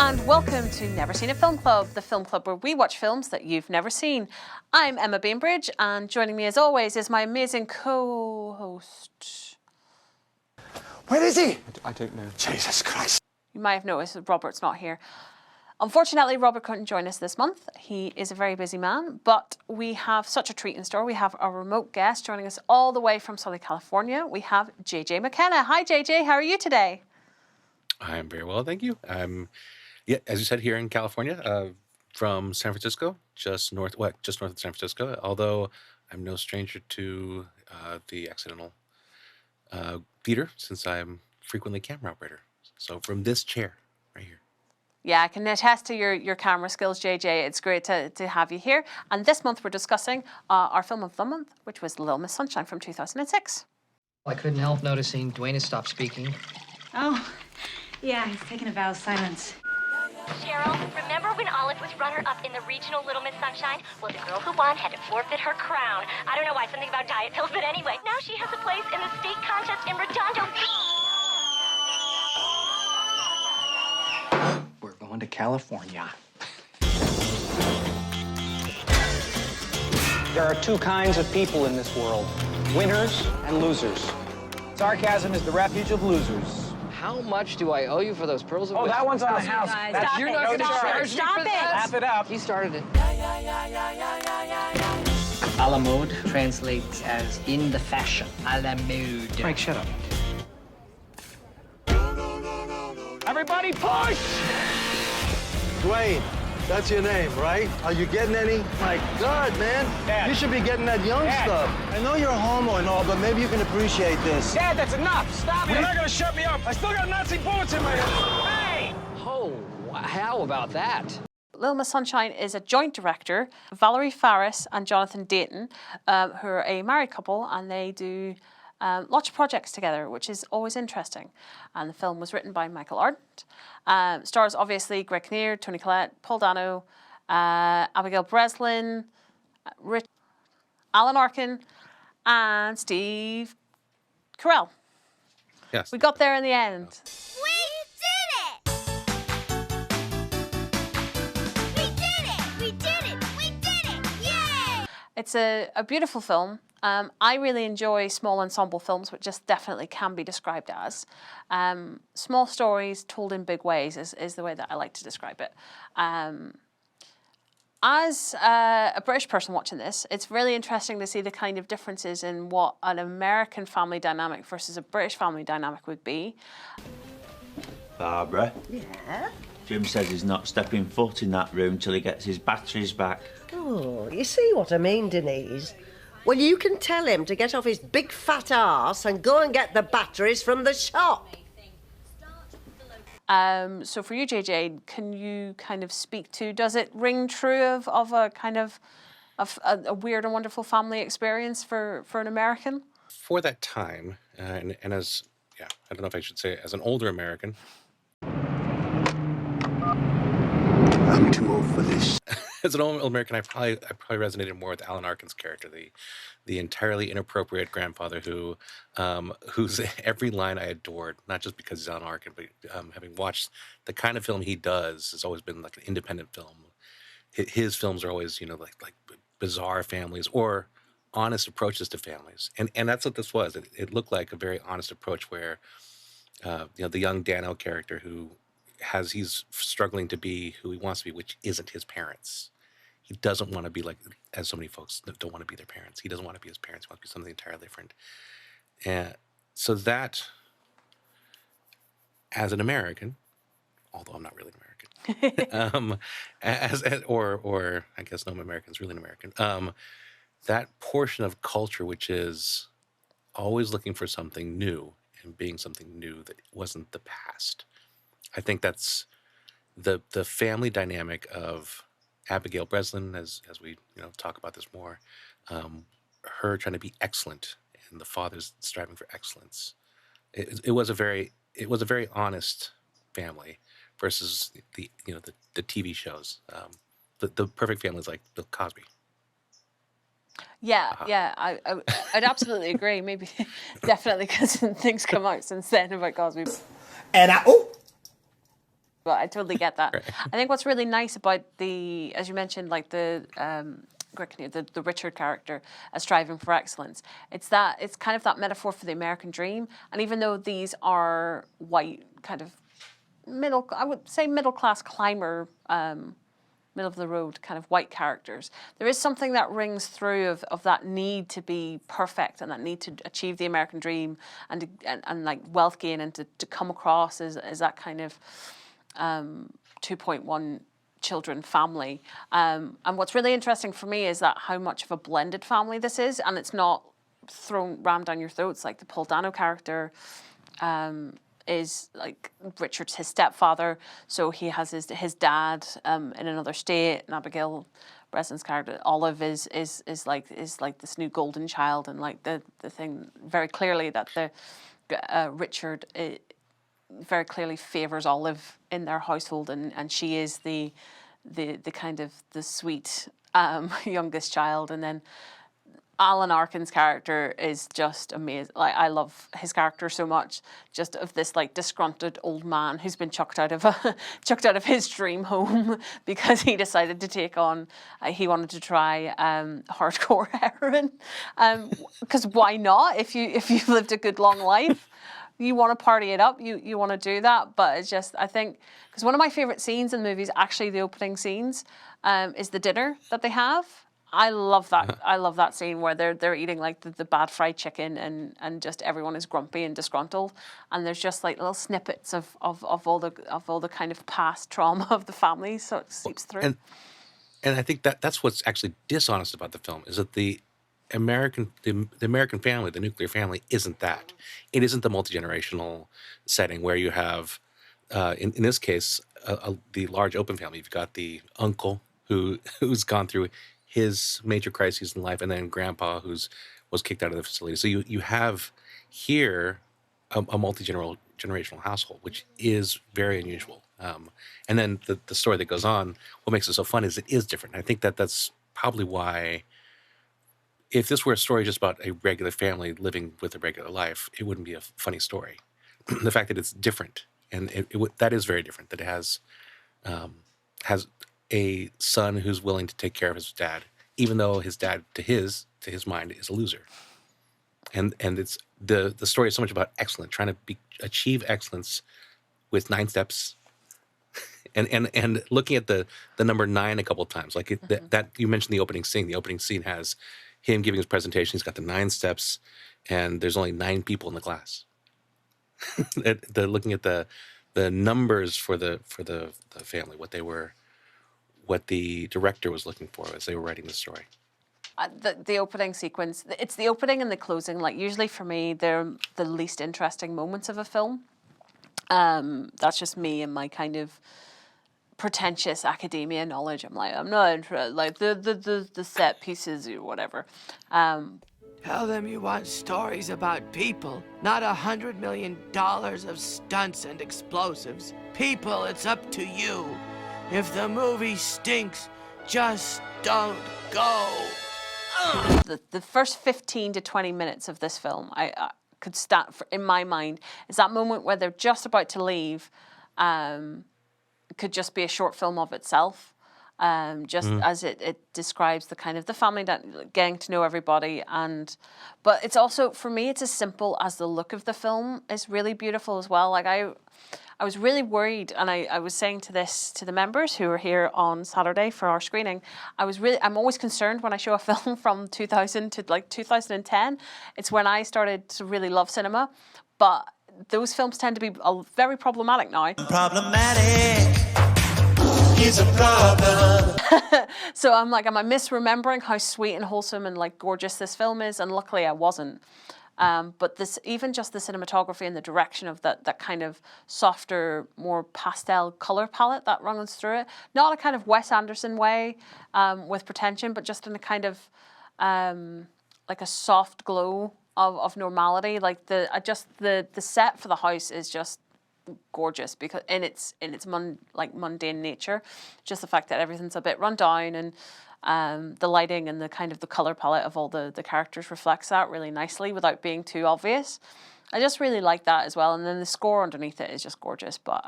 and welcome to Never Seen a Film Club, the film club where we watch films that you've never seen. I'm Emma Bainbridge, and joining me as always is my amazing co-host. Where is he? I don't know. Jesus Christ. You might have noticed that Robert's not here. Unfortunately, Robert couldn't join us this month. He is a very busy man, but we have such a treat in store. We have a remote guest joining us all the way from sunny California. We have JJ McKenna. Hi, JJ. How are you today? I'm very well, thank you. I'm, as you said, here in California, from San Francisco, just north of San Francisco. Although I'm no stranger to the accidental theater, since I'm frequently camera operator. So from this chair right here. Yeah, I can attest to your camera skills, JJ. It's great to have you here. And this month we're discussing our film of the month, which was Little Miss Sunshine from 2006. I couldn't help noticing Dwayne has stopped speaking. Oh, yeah, he's taken a vow of silence. Cheryl, remember when Olive was runner-up in the regional Little Miss Sunshine? Well, the girl who won had to forfeit her crown. I don't know why, something about diet pills, but anyway, now she has a place in the state contest in Redondo Beach. We're going to California. There are two kinds of people in this world, winners and losers. Sarcasm is the refuge of losers. How much do I owe you for those pearls of Oh, that one's on the house. Stop You're it. not going to Stop it. charge me Stop for it. that? Laugh it up. He started it. A la mode translates as in the fashion. A la mode. Mike, shut up. Everybody push! Dwayne, that's your name, right? Are you getting any? My God, man. Dad. You should be getting that young Dad. stuff. I know you're a homo and all, but maybe you can appreciate this. Dad, that's enough. Stop it. You're not going to shut me up. I still got Nazi bullets in my head. Hey! Oh, how about that? Little Miss Sunshine is a joint director, Valerie, Faris and Jonathan Dayton, who are a married couple, and they do lots of projects together, which is always interesting. And the film was written by Michael Arndt. Stars, obviously, Greg Kinnear, Toni Collette, Dano, Abigail Breslin, Alan Arkin, and Steve Carell. Yes. We got there in the end. It's a beautiful film. I really enjoy small ensemble films, which just definitely can be described as. Small stories told in big ways is the way that I like to describe it. As a British person watching this, it's really interesting to see the kind of differences in what an American family dynamic versus a British family dynamic would be. Barbara? Yeah? Jim says he's not stepping foot in that room till he gets his batteries back. Oh, you see what I mean, Denise? Well, you can tell him to get off his big fat arse and go and get the batteries from the shop. So for you, JJ, can you kind of speak to, does it ring true of a kind of a weird and wonderful family experience for an American? For that time, and as, I don't know if I should say as an older American. I'm too old for this. As an old American, I probably resonated more with Alan Arkin's character, the entirely inappropriate grandfather whose every line I adored, not just because he's Alan Arkin, but having watched the kind of film he does has always been like an independent film. His films are always, like bizarre families or honest approaches to families, and that's what this was. It looked like a very honest approach where, the young Dano character he's struggling to be who he wants to be, which isn't his parents. He doesn't want to be like, as so many folks don't want to be their parents. He doesn't want to be his parents. He wants to be something entirely different. And so that, as an American, although I'm not really an American, or I guess no American is really an American, that portion of culture which is always looking for something new and being something new that wasn't the past. I think that's the family dynamic of Abigail Breslin, as we talk about this more, her trying to be excellent and the father's striving for excellence. It was a very honest family versus the TV shows. The perfect family is like Bill Cosby. Yeah, I'd absolutely agree. Maybe, definitely, because things come out since then about Cosby. And But I totally get that. Right. I think what's really nice about as you mentioned, like the Greg Kinnear, the Richard character, striving for excellence. It's kind of that metaphor for the American dream. And even though these are white, kind of middle class climber, middle of the road kind of white characters, there is something that rings through of that need to be perfect and that need to achieve the American dream and like wealth gain and to come across as that kind of 2.1 children family. And what's really interesting for me is that how much of a blended family this is, and it's not rammed down your throats. Like the Paul Dano character is like Richard's his stepfather, so he has his dad in another state, and Abigail Breslin's character Olive is like this new golden child, and like the thing very clearly that Richard very clearly favors Olive in their household, and she is the kind of the sweet youngest child, and then Alan Arkin's character is just amazing. Like, I love his character so much, just of this like disgruntled old man who's been chucked out of his dream home because he decided to take on. He wanted to try hardcore heroin, because why not? If you've lived a good long life, you want to party it up. You want to do that. But it's just, I think, because one of my favorite scenes in the movie is actually the opening scenes, is the dinner that they have. I love that. I love that scene where they're eating like the bad fried chicken and just everyone is grumpy and disgruntled, and there's just like little snippets of all the kind of past trauma of the family, so it seeps through. And I think that's what's actually dishonest about the film, is that the American family, the nuclear family, isn't that. It isn't the multi-generational setting where you have, in this case, the large open family. You've got the uncle who's gone through his major crises in life, and then grandpa was kicked out of the facility. So you have here a multi-generational household, which is very unusual. And then the story that goes on, what makes it so fun is it is different. I think that's probably why, if this were a story just about a regular family living with a regular life, it wouldn't be a funny story. The fact that it's different, and that is very different, that it has a son who's willing to take care of his dad, even though his dad, to his mind, is a loser. And it's the story is so much about excellence, trying to achieve excellence with 9 steps, and looking at the number 9 a couple of times. Like that you mentioned the opening scene. The opening scene has him giving his presentation. He's got the 9 steps, and there's only 9 people in the class. They're looking at the numbers for the family, what the director was looking for as they were writing the story. The opening sequence, it's the opening and the closing. Like, usually for me, they're the least interesting moments of a film. That's just me and my kind of pretentious academia knowledge. I'm not interested. Like the set pieces or whatever. Tell them you want stories about people, not $100 million of stunts and explosives. People, it's up to you. If the movie stinks, just don't go. The first 15 to 20 minutes of this film, I could start, in my mind, is that moment where they're just about to leave, could just be a short film of itself. As it describes the kind of the family, that getting to know everybody, but it's also, for me, it's as simple as the look of the film is really beautiful as well. Like I was really worried, and I was saying to the members who were here on Saturday for our screening, I'm always concerned when I show a film from 2000 to like 2010. It's when I started to really love cinema, but those films tend to be very problematic now. Problematic. He's a problem. So I'm like, am I misremembering how sweet and wholesome and like gorgeous this film is? And luckily I wasn't. But even just the cinematography and the direction of that kind of softer, more pastel color palette that runs through it, not a kind of Wes Anderson way with pretension, but just in a kind of like a soft glow of normality. Like the set for the house is just gorgeous, because in its mundane nature, just the fact that everything's a bit run down, and the lighting and the kind of the color palette of all the characters reflects that really nicely without being too obvious. I just really like that as well, and then the score underneath it is just gorgeous. But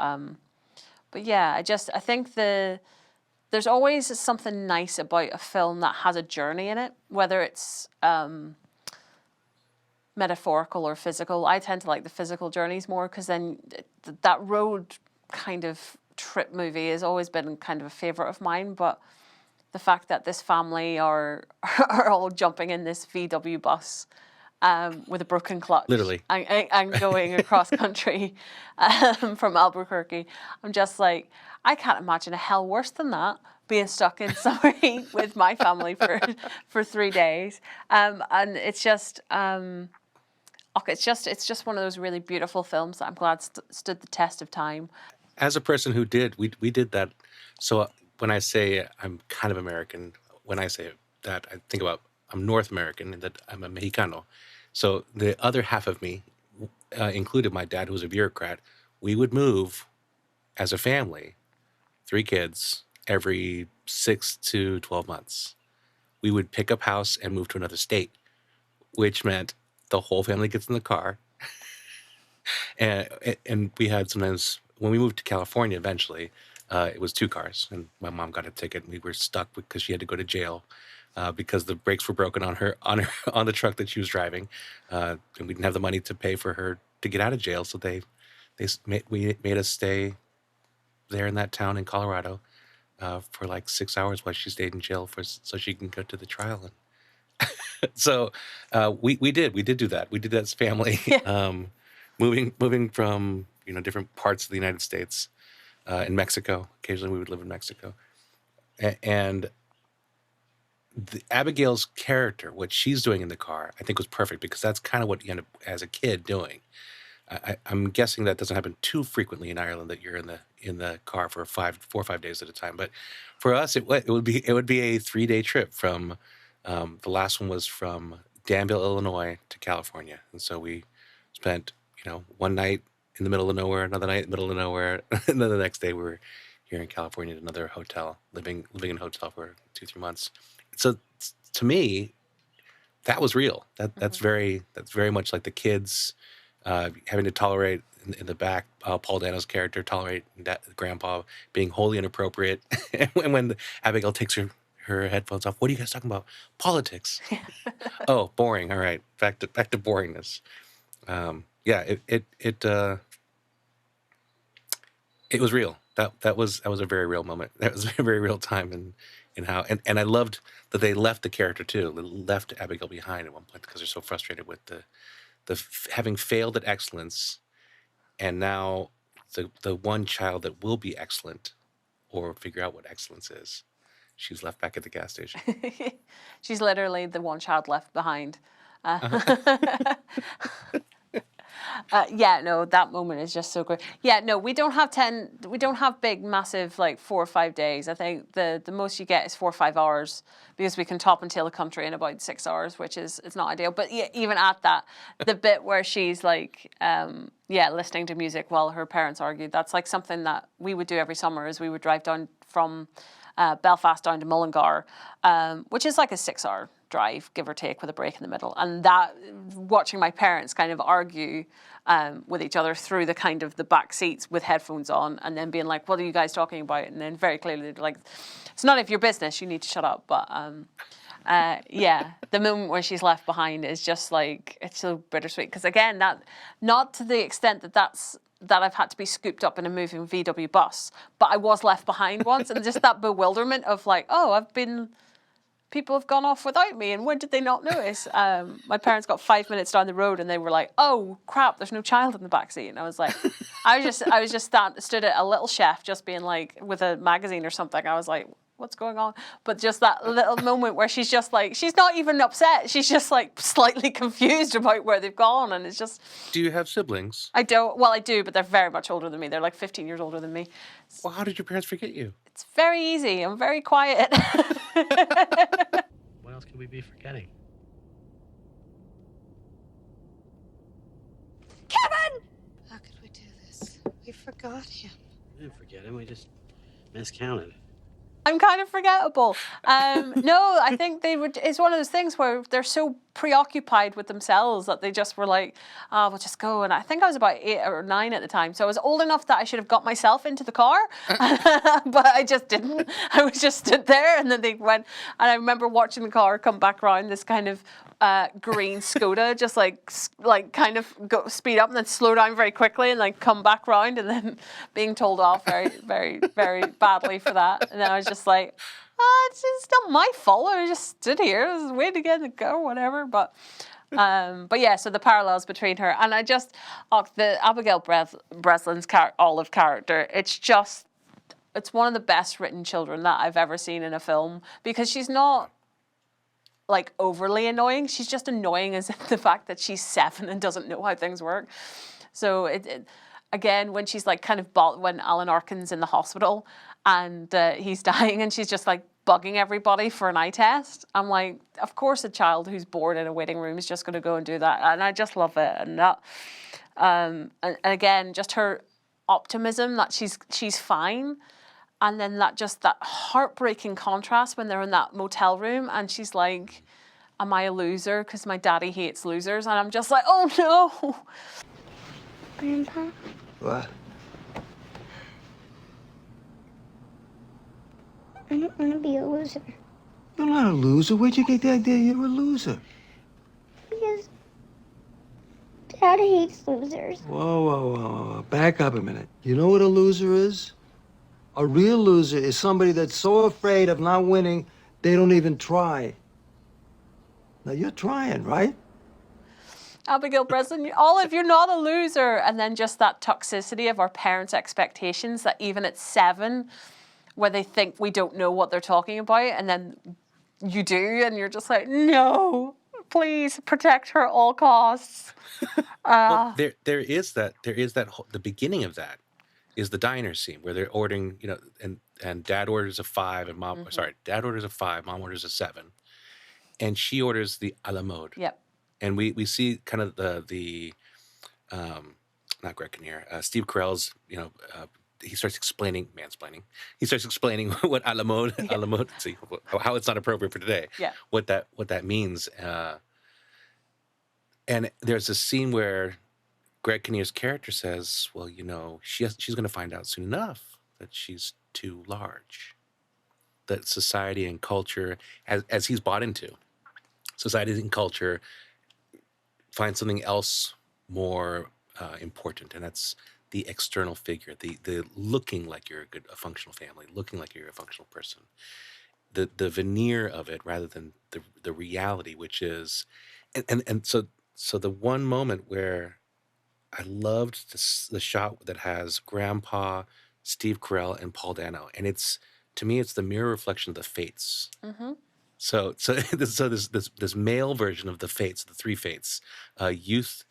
But yeah, I think there's always something nice about a film that has a journey in it, whether it's metaphorical or physical. I tend to like the physical journeys more, because then that road kind of trip movie has always been kind of a favorite of mine. But the fact that this family are all jumping in this VW bus with a broken clutch, Literally, and going across country from Albuquerque, I'm just like, I can't imagine a hell worse than that, being stuck in summer heat with my family for 3 days. And it's just it's just one of those really beautiful films that I'm glad stood the test of time. As a person who we did that. So when I say I'm kind of American, when I say that, I think about I'm North American and that I'm a Mexicano. So the other half of me, included my dad, who was a bureaucrat, we would move as a family, 3 kids, every 6 to 12 months. We would pick up house and move to another state, which meant the whole family gets in the car. and we had sometimes, when we moved to California eventually, it was 2 cars, and my mom got a ticket, and we were stuck because she had to go to jail because the brakes were broken on the truck that she was driving, and we didn't have the money to pay for her to get out of jail. So we made us stay there in that town in Colorado for like 6 hours while she stayed in jail so she can go to the trial. And so we did do that. We did that as a family, moving from different parts of the United States. In Mexico. Occasionally we would live in Mexico. And Abigail's character, what she's doing in the car, I think was perfect, because that's kind of what you end up as a kid doing. I'm guessing that doesn't happen too frequently in Ireland, that you're in the car for 4 or 5 days at a time. But for us, it would be a 3-day trip from the last one was from Danville, Illinois to California. And so we spent, one night in the middle of nowhere, another night in the middle of nowhere, and then the next day we were here in California at another hotel, living in a hotel for 2-3 months. So to me, that was real. That's very much like the kids having to tolerate in the back, Paul Dano's character tolerate grandpa being wholly inappropriate, and when Abigail takes her headphones off, what are you guys talking about? Politics. Oh, boring. All right, back to boringness. It was real. That was a very real moment. That was a very real time in how, and I loved that they left the character too. They left Abigail behind at one point because they're so frustrated with the having failed at excellence, and now the one child that will be excellent or figure out what excellence is, she's left back at the gas station. She's literally the one child left behind. That moment is just so good. We don't have big, massive, like 4 or 5 days. I think the most you get is 4 or 5 hours, because we can top and tail the country in about 6 hours, which is, it's not ideal. But even at that, the bit where she's like, listening to music while her parents argued, that's like something that we would do every summer, is we would drive down from Belfast down to Mullingar, which is like a 6-hour drive, give or take, with a break in the middle. And that, watching my parents kind of argue with each other through the kind of the back seats with headphones on, and then being like, what are you guys talking about? And then very clearly they're like, it's none of your business, you need to shut up. But the moment where she's left behind is just like, it's so bittersweet. Because again, that, not to the extent that I've had to be scooped up in a moving VW bus, but I was left behind once, and just that bewilderment of like, oh, people have gone off without me, and when did they not notice? My parents got 5 minutes down the road, and they were like, oh crap, there's no child in the backseat. And I was like, I was just stood at a little chef, just being like, with a magazine or something. I was like, what's going on? But just that little moment where she's just like, she's not even upset. She's just like slightly confused about where they've gone. And it's just... Do you have siblings? I don't. Well, I do, but they're very much older than me. They're like 15 years older than me. Well, how did your parents forget you? It's very easy. I'm very quiet. What else could we be forgetting? Kevin! How could we do this? We forgot him. We didn't forget him. We just miscounted. I'm kind of forgettable. No, I think it's one of those things where they're so preoccupied with themselves that they just were like, oh, we'll just go. And I think I was about 8 or 9 at the time. So I was old enough that I should have got myself into the car, but I just didn't. I was just stood there, and then they went. And I remember watching the car come back around, this kind of green Skoda, just like kind of go speed up and then slow down very quickly and like come back round, and then being told off very, very, very badly for that. And then I was just like, it's not my fault. I just stood here. I was waiting to get in the car or whatever. But yeah, so the parallels between her and the Abigail Breslin's Olive character, it's one of the best written children that I've ever seen in a film, because she's not like overly annoying. She's just annoying as in the fact that she's 7 and doesn't know how things work. So again, when she's like kind of when Alan Arkin's in the hospital and he's dying and she's just like bugging everybody for an eye test, I'm like, of course a child who's bored in a waiting room is just going to go and do that. And I just love it. And that, and again, just her optimism that she's fine. And then that heartbreaking contrast when they're in that motel room and she's like, am I a loser? Because my daddy hates losers. And I'm just like, oh no. Grandpa? What? I don't want to be a loser. You're not a loser. Where'd you get the idea you're a loser? Because Dad hates losers. Whoa. Back up a minute. You know what a loser is? A real loser is somebody that's so afraid of not winning, they don't even try. Now, you're trying, right? Abigail Breslin, Olive, you're not a loser. And then just that toxicity of our parents' expectations that even at 7, where they think we don't know what they're talking about, and then you do, and you're just like, no, please protect her at all costs. Well, there is that the beginning of that is the diner scene where they're ordering, and Dad orders a 5 and Mom, Dad orders a 5, Mom orders a 7, and she orders the a la mode. Yep. And we see kind of the not Greg Kinnear, Steve Carell's, he starts mansplaining. He starts explaining what a la mode, see how it's not appropriate for today. Yeah. What that means. And there's a scene where Greg Kinnear's character says, well, she's going to find out soon enough that she's too large. That society and culture, as he's bought into, society and culture find something else more important, and that's the external figure, the looking like you're a functional family, looking like you're a functional person. The veneer of it rather than the reality, which is, and so the one moment where I loved the shot that has Grandpa, Steve Carell, and Paul Dano, and to me it's the mirror reflection of the fates. Mm-hmm. So this male version of the fates, the 3 fates, youth,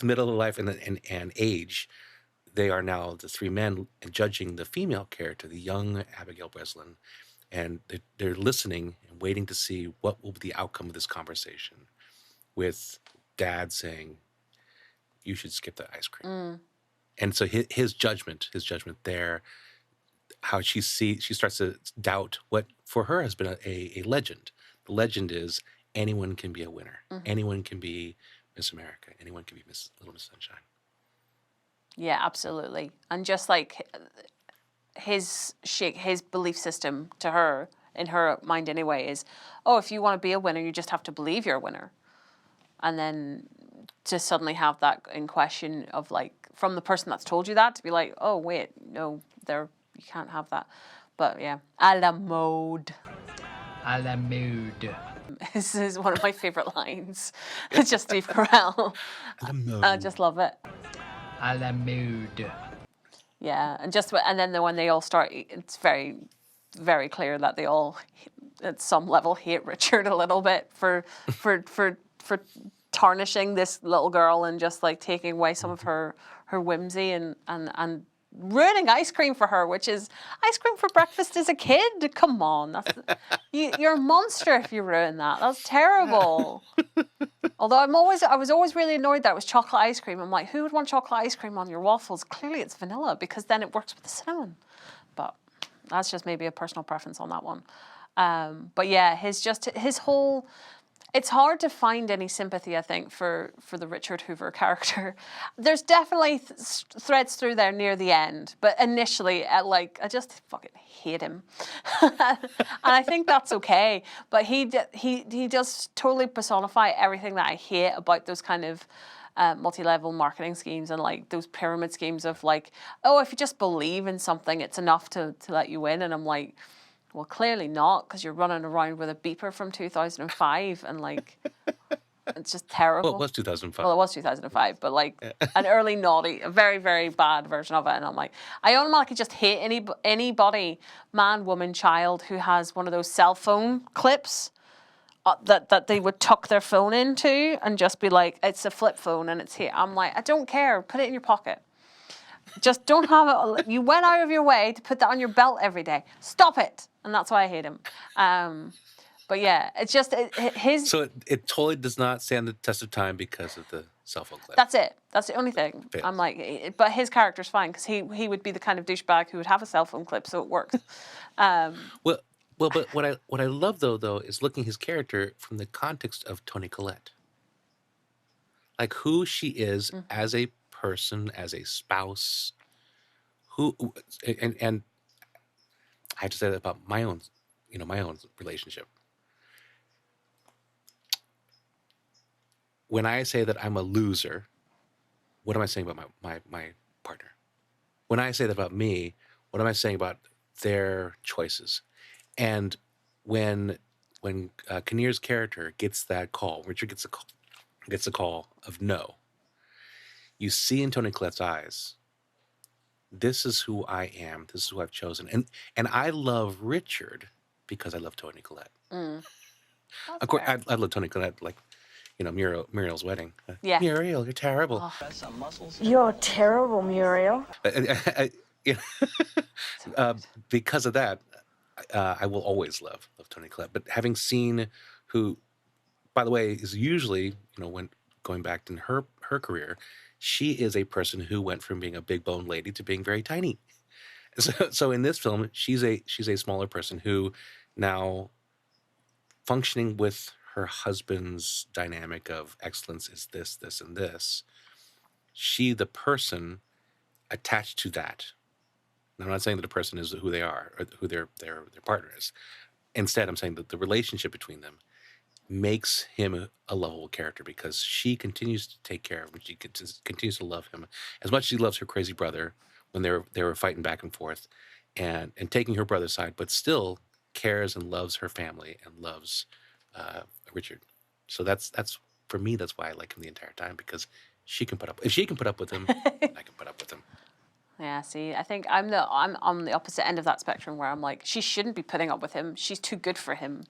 middle of life, and age. They are now the 3 men judging the female character, the young Abigail Breslin, and they're listening and waiting to see what will be the outcome of this conversation, with Dad saying, you should skip the ice cream. And so his judgment there, how she starts to doubt what for her has been a legend. The legend is anyone can be a winner. Mm-hmm. Anyone can be Miss America. Anyone can be Little Miss Sunshine. Yeah, absolutely. And just like his belief system to her, in her mind anyway, is, if you want to be a winner, you just have to believe you're a winner. And then to suddenly have that in question of like, from the person that's told you that, to be like, oh wait, no, you can't have that. But yeah, a la mode. A la mode. This is one of my favorite lines. It's just Steve Carell. I just love it. A la mode. Yeah, and then when they all start, it's very, very clear that they all, at some level, hate Richard a little bit for tarnishing this little girl and just like taking away some of her whimsy and ruining ice cream for her, which is ice cream for breakfast as a kid. Come on, you're a monster if you ruin that. That's terrible. Although I was always really annoyed that it was chocolate ice cream. I'm like, who would want chocolate ice cream on your waffles? Clearly it's vanilla, because then it works with the cinnamon. But That's just maybe a personal preference on that one. But yeah, his whole. It's hard to find any sympathy, I think, for the Richard Hoover character. There's definitely threads through there near the end, but initially, I just fucking hate him, and I think that's okay. But he does totally personify everything that I hate about those kind of multi-level marketing schemes and like those pyramid schemes of like, oh, if you just believe in something, it's enough to let you win, and I'm like. Well, clearly not, because you're running around with a beeper from 2005, and like, it's just terrible. Well, it was 2005. Well, it was 2005, but like an early naughty, a very, very bad version of it. And I'm like, I automatically just hate anybody, man, woman, child, who has one of those cell phone clips that they would tuck their phone into and just be like, it's a flip phone and it's here. I'm like, I don't care. Put it in your pocket. Just don't have it. You went out of your way to put that on your belt every day. Stop it. And that's why I hate him. But yeah, it's just his. So it totally does not stand the test of time because of the cell phone clip. That's it. That's the only thing. Fails. I'm like, but his character's fine because he would be the kind of douchebag who would have a cell phone clip, so it works. Well, but what I love though is looking at his character from the context of Toni Collette, like who she is as a person, as a spouse, and I have to say that about my own relationship. When I say that I'm a loser, what am I saying about my partner? When I say that about me, what am I saying about their choices? And when Kinnear's character gets that call, Richard gets a call of no, you see in Toni Collette's eyes, this is who I am. This is who I've chosen. And I love Richard because I love Toni Collette. Of course, I love Toni Collette, like, Muriel's wedding. Yeah. Muriel, you're terrible. Oh. You're terrible, Muriel. Because of that, I will always love Toni Collette. But having seen who, by the way, is usually, when going back in her career, she is a person who went from being a big bone lady to being very tiny. So in this film, she's a smaller person who now functioning with her husband's dynamic of excellence is this, this, and this. She, the person attached to that. And I'm not saying that the person is who they are or who their partner is. Instead, I'm saying that the relationship between them makes him a lovable character because she continues to take care of him. She continues to love him as much as she loves her crazy brother when they were fighting back and forth and taking her brother's side, but still cares and loves her family and loves Richard. So that's for me. That's why I like him the entire time because she can put up. If she can put up with him, I can put up with him. Yeah, see, I think I'm on the opposite end of that spectrum where I'm like, she shouldn't be putting up with him. She's too good for him.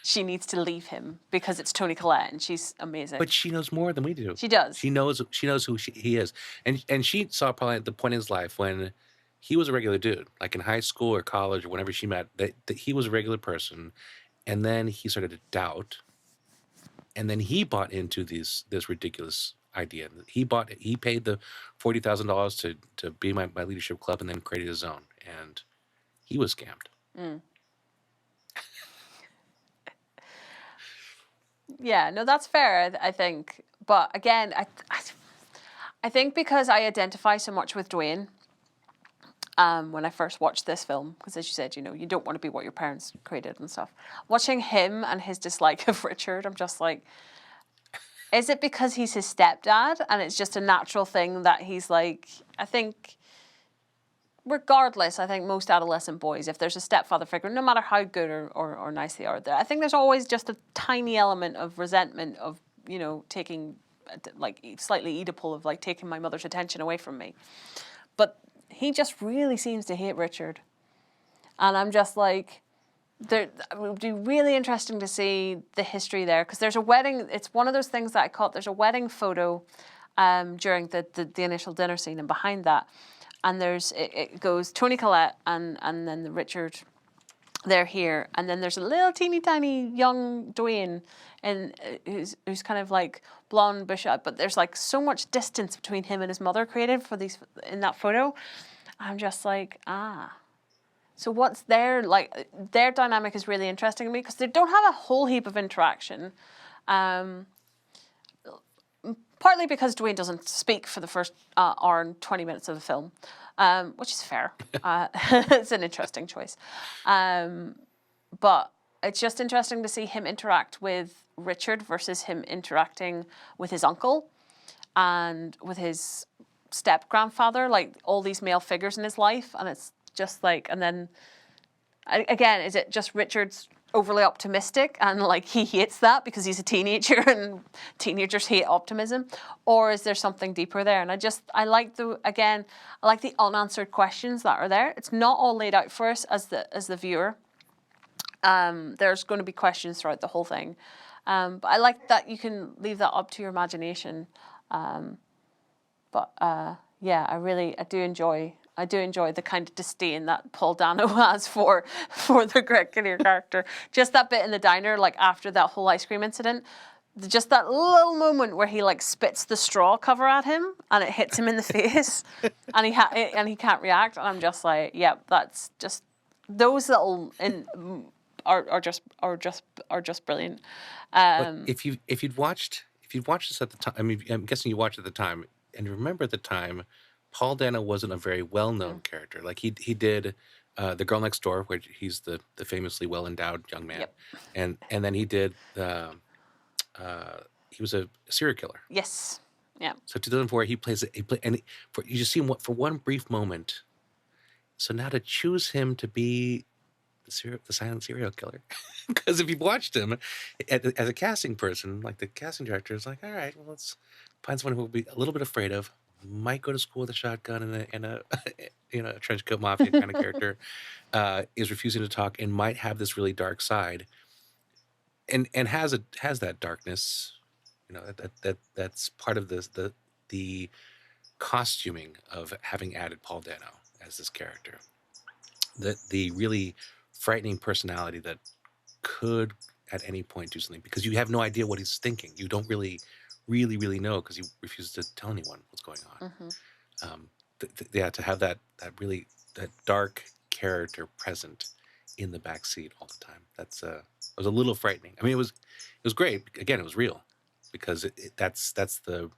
She needs to leave him because it's Toni Collette and she's amazing. But she knows more than we do. She does. She knows who he is. And she saw probably at the point in his life when he was a regular dude, like in high school or college or whenever she met, that he was a regular person. And then he started to doubt. And then he bought into this ridiculous idea. He paid the $40,000 to be my leadership club and then created his own. And he was scammed. Yeah, no, that's fair, I think. But again, I think because I identify so much with Dwayne when I first watched this film, because as you said, you don't want to be what your parents created and stuff. Watching him and his dislike of Richard, I'm just like, is it because he's his stepdad and it's just a natural thing that he's like, I think... Regardless, I think most adolescent boys, if there's a stepfather figure, no matter how good or nice they are, I think there's always just a tiny element of resentment of, taking, like, slightly Oedipal of, like, taking my mother's attention away from me. But he just really seems to hate Richard. And I'm just like, it would be really interesting to see the history there, because there's a wedding, it's one of those things that I caught, there's a wedding photo during the initial dinner scene, and behind that, and it goes Toni Collette and then the Richard, they're here, and then there's a little teeny tiny young Dwayne, and who's kind of like blonde, bush-eyed, but there's like so much distance between him and his mother created in that photo. I'm just like, So what's their dynamic is really interesting to me because they don't have a whole heap of interaction. Partly because Dwayne doesn't speak for the first hour and 20 minutes of the film, which is fair. It's an interesting choice. But it's just interesting to see him interact with Richard versus him interacting with his uncle and with his step-grandfather, like all these male figures in his life. And it's just like, and then, again, is it just Richard's overly optimistic and like he hates that because he's a teenager and teenagers hate optimism, or is there something deeper there? And I like the unanswered questions that are there. It's not all laid out for us as the viewer. There's going to be questions throughout the whole thing, but I like that you can leave that up to your imagination. Yeah, I do enjoy the kind of disdain that Paul Dano has for the Greg Kinnear character. Just that bit in the diner, like after that whole ice cream incident, just that little moment where he like spits the straw cover at him and it hits him in the face, and he can't react, and I'm just like, yeah, that's just those little are just brilliant. If you'd watched this at the time, I mean, I'm guessing you watched it at the time, and you remember at the time, Paul Dano wasn't a very well-known character. Like he did The Girl Next Door, where he's the famously well-endowed young man, and then he did he was a serial killer. Yes, yeah. So 2004, you just see him for one brief moment. So now to choose him to be the silent serial killer, because if you've watched him as a casting person, like the casting director is like, all right, well, let's find someone who will be a little bit afraid of. Might go to school with a shotgun and a a trench coat mafia kind of character, is refusing to talk and might have this really dark side, and has that darkness, that's part of the costuming of having added Paul Dano as this character, the really frightening personality that could at any point do something because you have no idea what he's thinking. You don't really know because he refuses to tell anyone what's going on. Mm-hmm. To have that dark character present in the back seat all the time, it was a little frightening. I mean, it was great. Again, it was real because that's the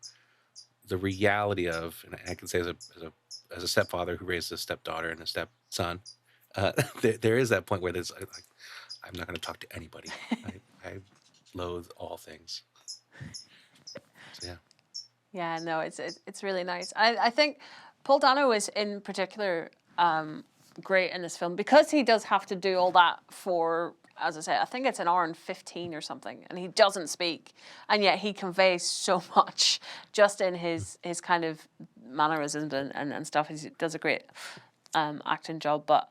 reality of, and I can say as a stepfather who raised a stepdaughter and a stepson, there is that point where there's like, I'm not going to talk to anybody. I loathe all things. Yeah. Yeah, no, it's really nice. I think Paul Dano is in particular great in this film because he does have to do all that for, as I say, I think it's an hour and 15 or something, and he doesn't speak, and yet he conveys so much just in his kind of mannerisms and stuff. He does a great acting job, but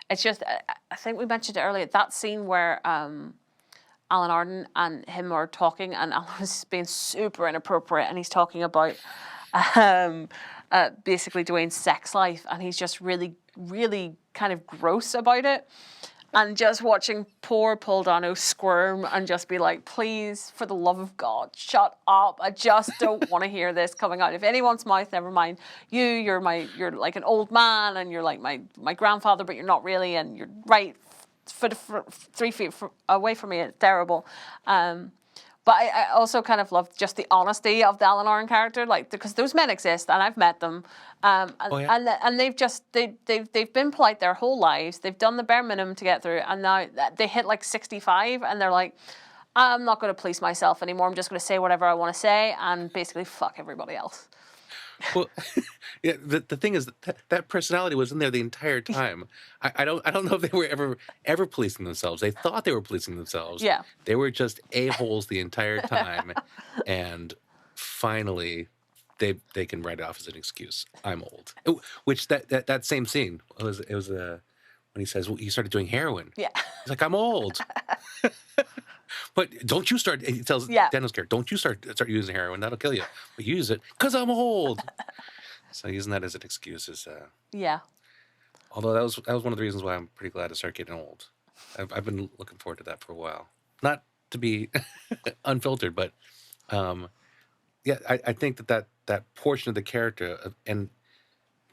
it's just, I think we mentioned it earlier, that scene where Alan Arkin and him are talking, and Alan was being super inappropriate, and he's talking about basically Dwayne's sex life, and he's just really, really kind of gross about it. And just watching poor Paul Dano squirm and just be like, please, for the love of God, shut up. I just don't want to hear this coming out of anyone's mouth. Never mind you. You're like an old man, and you're like my grandfather, but you're not really, and you're right for 3 feet away from me. It's terrible. But I also kind of love just the honesty of the Alan Arkin character, like, because those men exist and I've met them, and they've been polite their whole lives. They've done the bare minimum to get through, and now they hit like 65, and they're like, I'm not going to police myself anymore. I'm just going to say whatever I want to say and basically fuck everybody else. Well, yeah. The thing is that personality was in there the entire time. I don't know if they were ever policing themselves. They thought they were policing themselves. Yeah. They were just a-holes the entire time, and finally, they can write it off as an excuse. I'm old. Which that same scene it was when he says, well, you started doing heroin. Yeah. He's like, I'm old. But don't you start, he tells Dano's character, don't you start using heroin, that'll kill you. But use it, because I'm old. So using that as an excuse is... yeah. Although that was one of the reasons why I'm pretty glad to start getting old. I've been looking forward to that for a while. Not to be unfiltered, but I think that portion of the character, and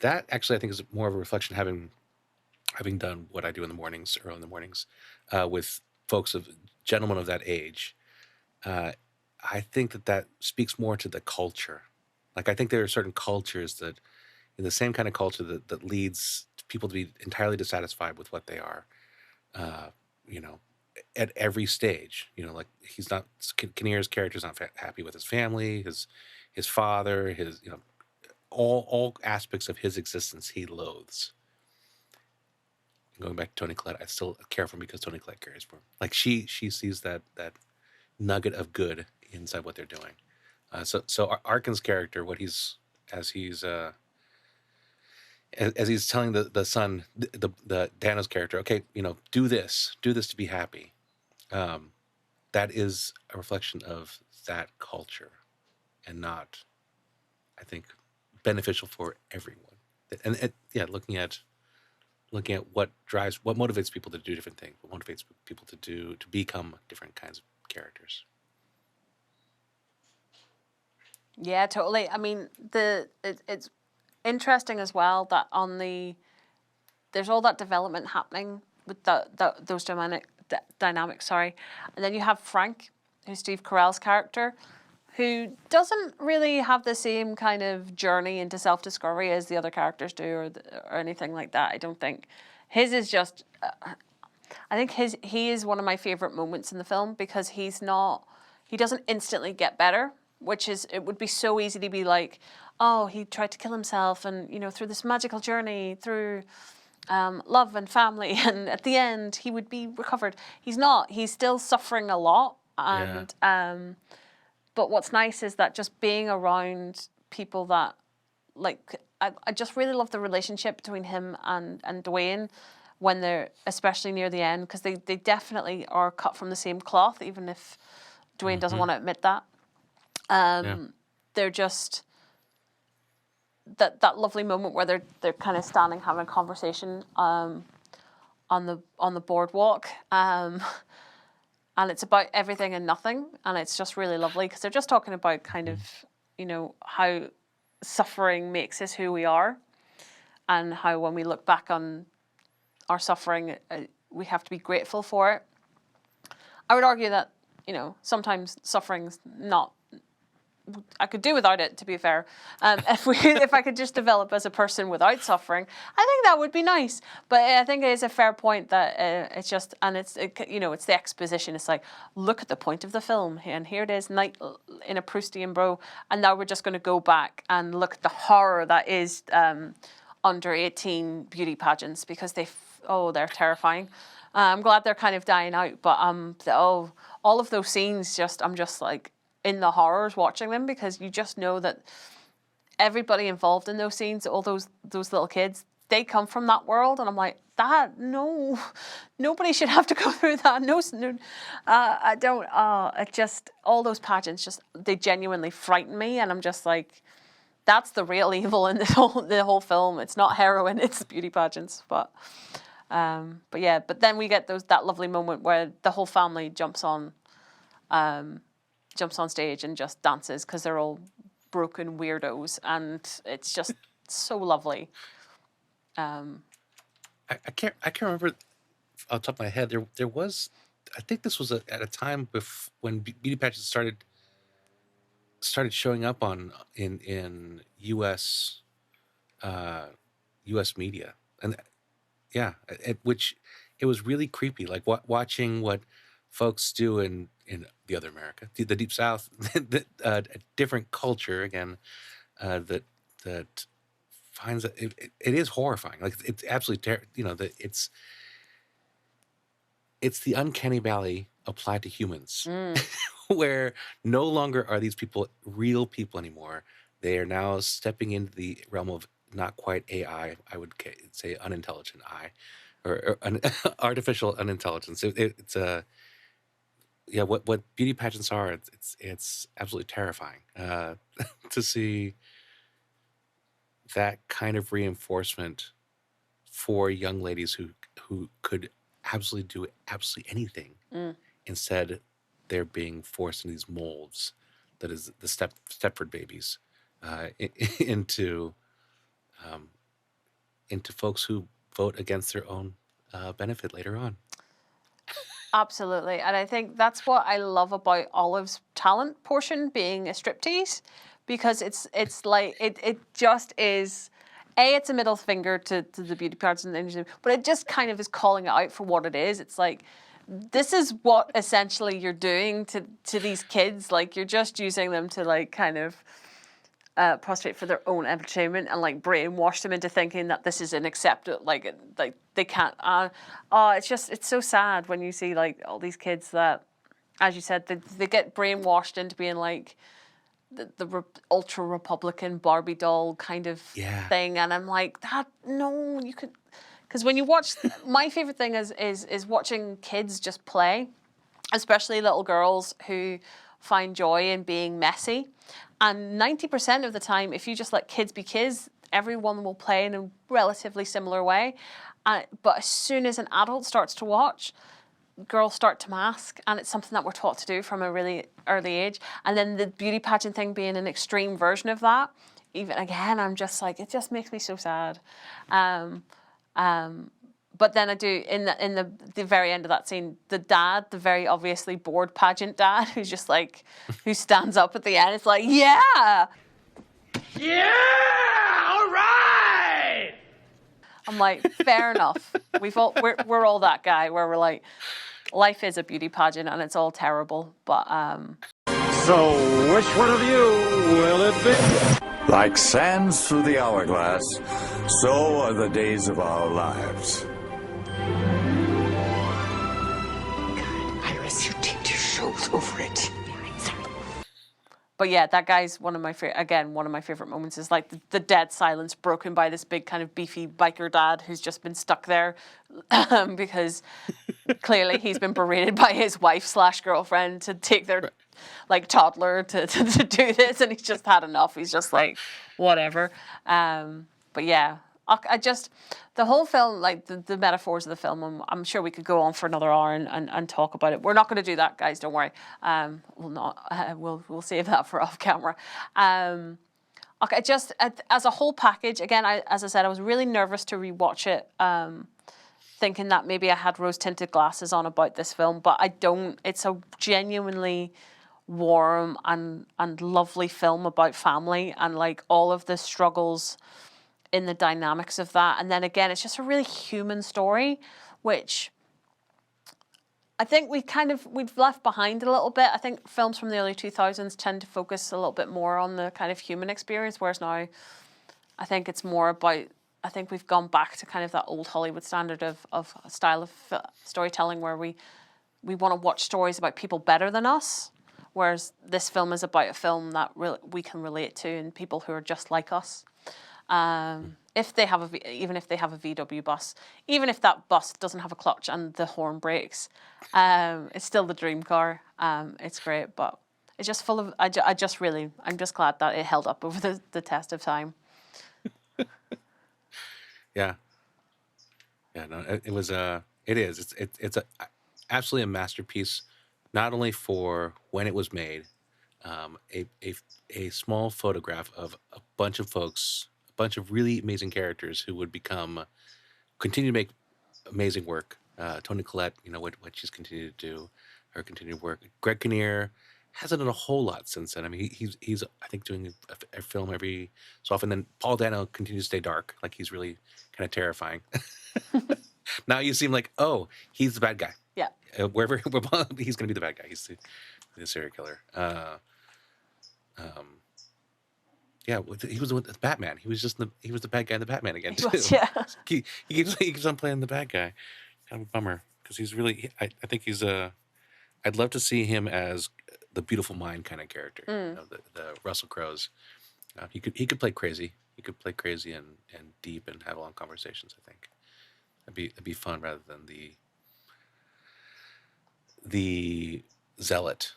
that actually I think is more of a reflection of having having done what I do in the mornings, early in the mornings, with gentlemen of that age, I think that speaks more to the culture. Like, I think there are certain cultures that, in the same kind of culture that leads people to be entirely dissatisfied with what they are, you know, at every stage. You know, like Kinnear's character's not happy with his family, his father, all aspects of his existence he loathes. Going back to Toni Collette, I still care for him because Toni Collette cares for him. Like, she sees that nugget of good inside what they're doing. So Arkin's character, as he's telling the son, the Dano's character, okay, do this to be happy. That is a reflection of that culture, and not, I think, beneficial for everyone. And looking at what motivates people to do different things, what motivates people to become different kinds of characters. Yeah, totally. I mean, it's interesting as well that there's all that development happening with those dynamics. Sorry, and then you have Frank, who's Steve Carell's character, who doesn't really have the same kind of journey into self-discovery as the other characters do, or anything like that. I don't think his is just. I think he is one of my favorite moments in the film, because he doesn't instantly get better, it would be so easy to be like, oh, he tried to kill himself, and through this magical journey through love and family, and at the end he would be recovered. He's not. He's still suffering a lot, and but what's nice is that just being around people that, like, I just really love the relationship between him and Dwayne when they're, especially near the end, because they definitely are cut from the same cloth, even if Dwayne doesn't want to admit that. They're just that lovely moment where they're kind of standing having a conversation on the boardwalk, and it's about everything and nothing, and it's just really lovely because they're just talking about kind of how suffering makes us who we are, and how when we look back on our suffering, we have to be grateful for it. I would argue that sometimes suffering's not. I could do without it, to be fair. If I could just develop as a person without suffering, I think that would be nice. But I think it is a fair point that it's just, and it's the exposition. It's like, look at the point of the film, and here it is, night in a Proustian bro, and now we're just going to go back and look at the horror that is under 18 beauty pageants, because they're terrifying. I'm glad they're kind of dying out, but all of those scenes, I'm just like in the horrors watching them, because you just know that everybody involved in those scenes, all those little kids, they come from that world, and I'm like, nobody should have to go through that. No, I don't. It just, all those pageants, they genuinely frighten me, and I'm just like, that's the real evil in the whole film. It's not heroin, it's beauty pageants. But then we get that lovely moment where the whole family jumps on stage and just dances, because they're all broken weirdos, and it's just so lovely. I can't remember off the top of my head. There was, I think this was at a time when beauty pageants started showing up in U.S. media, and which it was really creepy, like watching what folks do in the other America, the Deep South, a different culture again, that finds that it is horrifying. Like, it's absolutely it's the uncanny valley applied to humans, where no longer are these people real people anymore. They are now stepping into the realm of not quite AI. I would say unintelligent AI, or artificial unintelligence. It's a what beauty pageants are. It's absolutely terrifying to see that kind of reinforcement for young ladies who could absolutely do absolutely anything. Instead, they're being forced in these molds that is the Stepford babies into folks who vote against their own benefit later on. Absolutely. And I think that's what I love about Olive's talent portion being a striptease, because it's like it just is it's a middle finger to the beauty pageant industry, but it just kind of is calling it out for what it is. It's like, this is what essentially you're doing to these kids. Like, you're just using them to like kind of prostrate for their own entertainment and like brainwash them into thinking that this is unacceptable. Like they can't. It's so sad when you see like all these kids that, as you said, they get brainwashed into being like the ultra Republican Barbie doll kind of thing, and I'm like, that no, you could, because when you watch, my favorite thing is watching kids just play, especially little girls who find joy in being messy. And 90% of the time, if you just let kids be kids, everyone will play in a relatively similar way. But as soon as an adult starts to watch, girls start to mask, and it's something that we're taught to do from a really early age. And then the beauty pageant thing being an extreme version of that, even again, I'm just like, it just makes me so sad. But then I do, in the very end of that scene, the dad, the very obviously bored pageant dad, who's just like, who stands up at the end, it's like, yeah! Yeah! All right! I'm like, fair enough. We're all that guy where we're like, life is a beauty pageant and it's all terrible, but So, which one of you will it be? Like sands through the hourglass, so are the days of our lives. Iris, you taped your shows over it. But yeah, that guy's one of my favorite moments is like the dead silence broken by this big kind of beefy biker dad who's just been stuck there because clearly he's been berated by his wife / girlfriend to take their like toddler to do this, and he's just had enough. He's just like, whatever. But yeah, the whole film, like the metaphors of the film, I'm sure we could go on for another hour and talk about it. We're not going to do that, guys. Don't worry. We'll save that for off camera. Okay, just as a whole package, again, as I said, I was really nervous to rewatch it, thinking that maybe I had rose-tinted glasses on about this film, but I don't. It's a genuinely warm and lovely film about family and like all of the struggles in the dynamics of that. And then again, it's just a really human story, which I think we've left behind a little bit. I think films from the early 2000s tend to focus a little bit more on the kind of human experience, whereas now I think it's more about, I think we've gone back to kind of that old Hollywood standard of style of storytelling where we want to watch stories about people better than us, whereas this film is about a film that we can relate to and people who are just like us. If they have even if they have a VW bus, even if that bus doesn't have a clutch and the horn breaks, it's still the dream car. It's great, but it's just full of. I'm just glad that it held up over the test of time. Yeah. No, it was it is. It's absolutely a masterpiece, not only for when it was made, a small photograph of a bunch of folks. Bunch of really amazing characters who would continue to make amazing work. Toni Collette, what she's continued to do, her continued work. Greg Kinnear hasn't done a whole lot since then. I mean, he's I think doing a film every so often. Then Paul Dano continues to stay dark, like he's really kind of terrifying. Now you seem like, oh, he's the bad guy. Yeah. Wherever he's going to be the bad guy. He's the serial killer. Yeah, he was with Batman. He was the bad guy in the Batman again too. He keeps on playing the bad guy. Kind of a bummer because he's really. I think he's I'd love to see him as the beautiful mind kind of character. The Russell Crowe's. He could play crazy. He could play crazy and deep and have long conversations. I think that'd be fun rather than the zealot.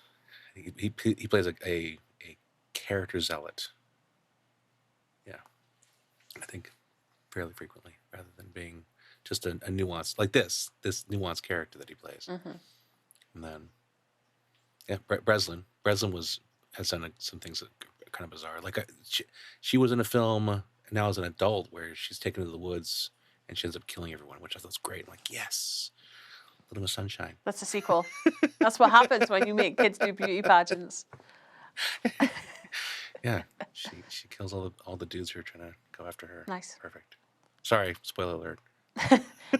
He plays a character zealot. I think fairly frequently, rather than being just a nuanced like this nuanced character that he plays. Mm-hmm. And then, yeah, Breslin has done some things that are kind of bizarre. Like she was in a film now as an adult where she's taken to the woods and she ends up killing everyone, which I thought was great. I'm like, yes, Little Miss Sunshine. That's a sequel. That's what happens when you make kids do beauty pageants. Yeah, she kills all the dudes who are trying to go after her. Nice. Perfect. Sorry, spoiler alert.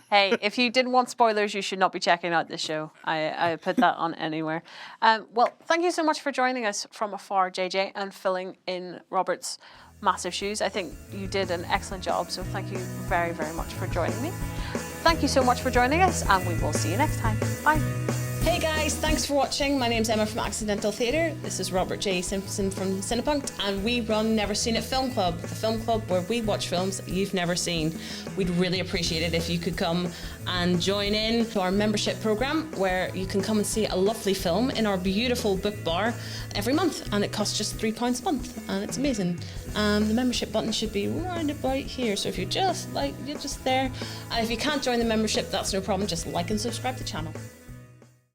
Hey, if you didn't want spoilers, you should not be checking out this show. I put that on anywhere. Well, thank you so much for joining us from afar, JJ, and filling in Robert's massive shoes. I think you did an excellent job, so thank you very, very much for joining me. Thank you so much for joining us, and we will see you next time. Bye. Hey guys, thanks for watching. My name's Emma from Accidental Theatre. This is Robert J. Simpson from Cinepunkt, and we run Never Seen It Film Club, the film club where we watch films that you've never seen. We'd really appreciate it if you could come and join in to our membership programme, where you can come and see a lovely film in our beautiful book bar every month, and it costs just £3 a month, and it's amazing. The membership button should be right about here, so if you're just there. And if you can't join the membership, that's no problem, just like and subscribe to the channel.